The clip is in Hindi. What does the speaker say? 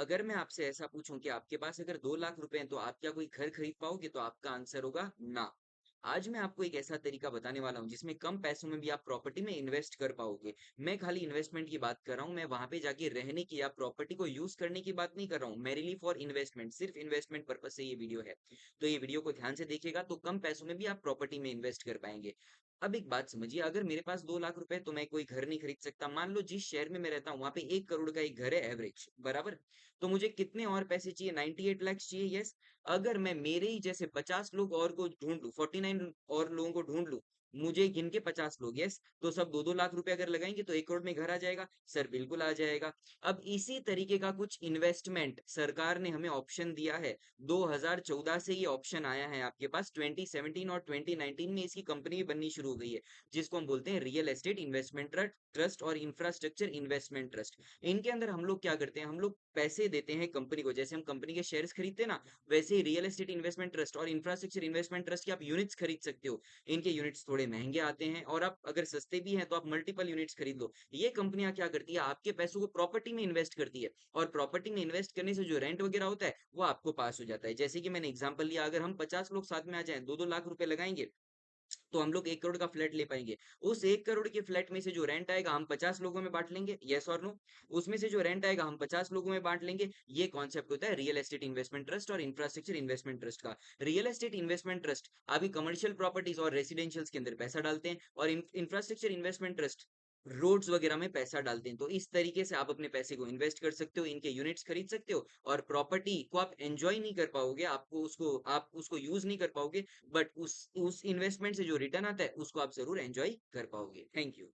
अगर मैं आपसे ऐसा पूछूं कि आपके पास अगर 2 लाख रुपए हैं तो आप क्या कोई घर खरीद पाओगे, तो आपका आंसर होगा ना। आज मैं आपको एक ऐसा तरीका बताने वाला हूं जिसमें कम पैसों में भी आप प्रॉपर्टी में इन्वेस्ट कर पाओगे। मैं खाली इन्वेस्टमेंट की बात कर रहा हूं, मैं वहां पे जाके रहने की या प्रॉपर्टी को यूज करने की बात नहीं कर रहा हूं। मेरे फॉर इन्वेस्टमेंट, सिर्फ इन्वेस्टमेंट पर्पज से ये वीडियो है। तो ये वीडियो को ध्यान से देखिएगा तो कम पैसों में भी आप प्रॉपर्टी में इन्वेस्ट कर पाएंगे। अब एक बात समझिए, अगर मेरे पास 2 लाख रुपए तो मैं कोई घर नहीं खरीद सकता। मान लो जिस शहर में मैं रहता हूँ वहां पे 1 करोड़ का एक घर है एवरेज, बराबर। तो मुझे कितने और पैसे चाहिए? 98 लाख चाहिए, यस। अगर मैं मेरे ही जैसे 50 लोग और को ढूंढ लूं, 49 और लोगों को ढूंढ लूं, मुझे गिन के 50 लोग, यस, तो सब 2-2 लाख रुपए अगर लगाएंगे तो 1 करोड़ में घर आ जाएगा। सर बिल्कुल आ जाएगा। अब इसी तरीके का कुछ इन्वेस्टमेंट सरकार ने हमें ऑप्शन दिया है। 2014 से ये ऑप्शन आया है आपके पास। 2017 और 2019 में इसकी कंपनी बननी शुरू हो गई है, जिसको हम बोलते हैं रियल एस्टेट इन्वेस्टमेंट ट्रस्ट और इंफ्रास्ट्रक्चर इन्वेस्टमेंट ट्रस्ट। इनके अंदर हम लोग क्या करते हैं, हम लोग पैसे देते हैं कंपनी को। जैसे हम कंपनी के शेयर्स खरीदते हैं ना, वैसे ही रियल एस्टेट इन्वेस्टमेंट ट्रस्ट और इंफ्रास्ट्रक्चर इन्वेस्टमेंट ट्रस्ट के आप यूनिट्स खरीद सकते हो। इनके यूनिट्स थोड़े महंगे आते हैं, और आप अगर सस्ते भी हैं तो आप मल्टीपल यूनिट्स खरीद लो। ये कंपनियां क्या करती है, आपके पैसों को प्रॉपर्टी में इन्वेस्ट करती है, और प्रॉपर्टी में इन्वेस्ट करने से जो रेंट वगैरह होता है वो आपको पास हो जाता है। जैसे कि मैंने एग्जांपल लिया, अगर हम 50 लोग साथ में आ जाएं, 2-2 लाख रुपए लगाएंगे, तो हम लोग 1 करोड़ का फ्लैट ले पाएंगे। उस 1 करोड़ के फ्लैट में से जो रेंट आएगा हम 50 लोगों में बांट लेंगे, यस और नो। उसमें से जो रेंट आएगा हम 50 लोगों में बांट लेंगे। ये कॉन्सेप्ट होता है रियल एस्टेट इन्वेस्टमेंट ट्रस्ट और इंफ्रास्ट्रक्चर इन्वेस्टमेंट ट्रस्ट का। रियल एस्टेट इन्वेस्टमेंट ट्रस्ट अभी कमर्शियल प्रॉपर्टीज और रेसिडेंशियल्स के अंदर पैसा डालते हैं, और इंफ्रास्ट्रक्चर इन्वेस्टमेंट ट्रस्ट रोड्स वगैरह में पैसा डालते हैं। तो इस तरीके से आप अपने पैसे को इन्वेस्ट कर सकते हो, इनके यूनिट्स खरीद सकते हो, और प्रॉपर्टी को आप एंजॉय नहीं कर पाओगे, आप उसको यूज नहीं कर पाओगे, बट उस इन्वेस्टमेंट से जो रिटर्न आता है उसको आप जरूर एंजॉय कर पाओगे। Thank you.